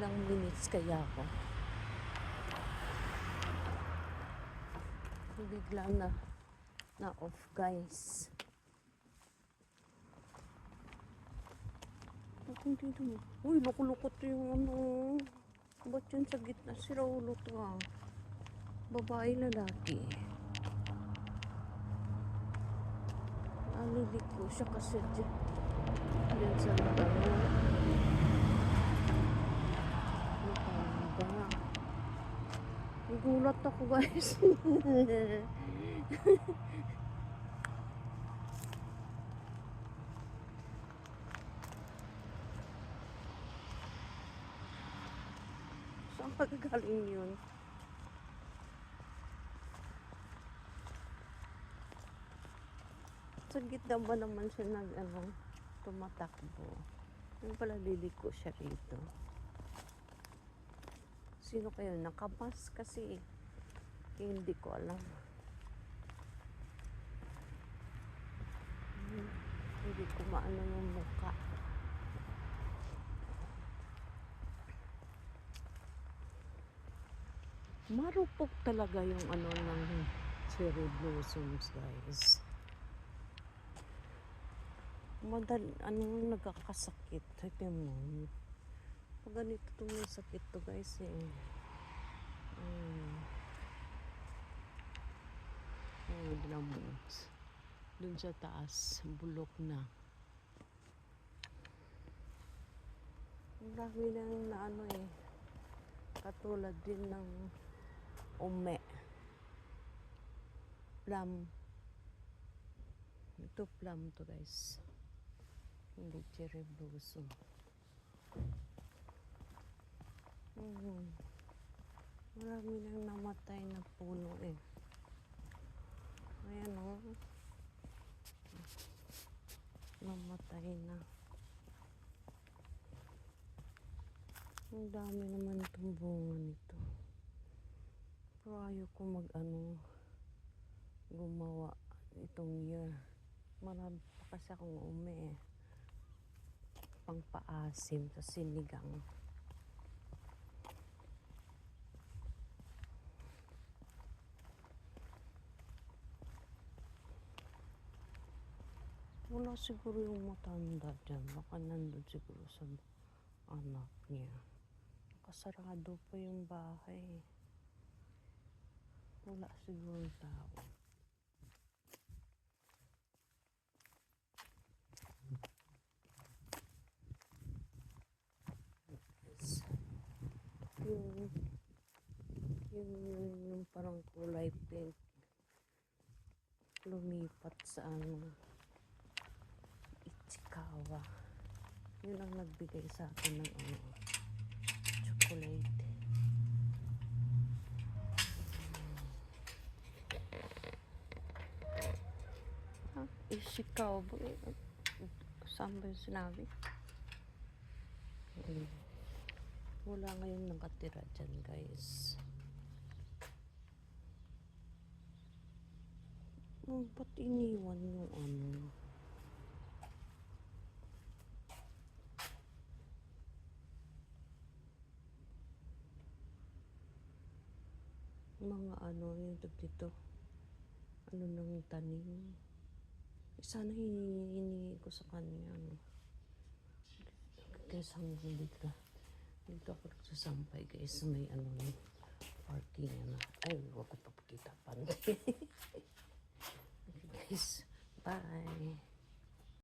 ilang minutes kaya ako. Bigla na off guys. Kung dito mo. Uy, lukulukot yung ano. Ba't yun sa gitna? Si Raulo to ah. Babae, lalaki. Aliliko siya kasi dyan sa ano. Matanda. Nagulat ako guys. Saan kagaling yun? Sa gitna ba naman siya tumatakbo? Yung pala liliko siya rito. Sino kayo? Nakamas kasi hindi ko alam. Hindi ko maano yung mukha. Marupok talaga yung ng cherry blossoms guys. Nagkakasakit. Ito mo. Pag ganito may sakit to guys eh. Dun sa taas, bulok na. Ang dami na katulad din ng ume. Plum. Ito plum to guys. Hindi cherry blossom. Marami nang namatay na puno eh. Ayan o. Namatay na. Ang dami naman itong bunga nito. Pero ayaw ko gumawa itong year. Marami pa kasi akong ume eh. Pangpaasim sa sinigang. Wala siguro yung matanda dyan. Baka nandun siguro sa anak niya. Nakasarado pa yung bahay. Wala siguro tao. Yung parang kulay pink lumipat sa Ichikawa. Yun ang nagbigay sa akin ng chocolate. Ichikawa ba? Saan ba yung sinabi? Wala ngayon nakatira dyan guys. Ba't iniwan yung mga yung dito nang tanim. Sana hiningi ko sa kanya kaysa dito ako nagsasampay guys, may parking ay wag ko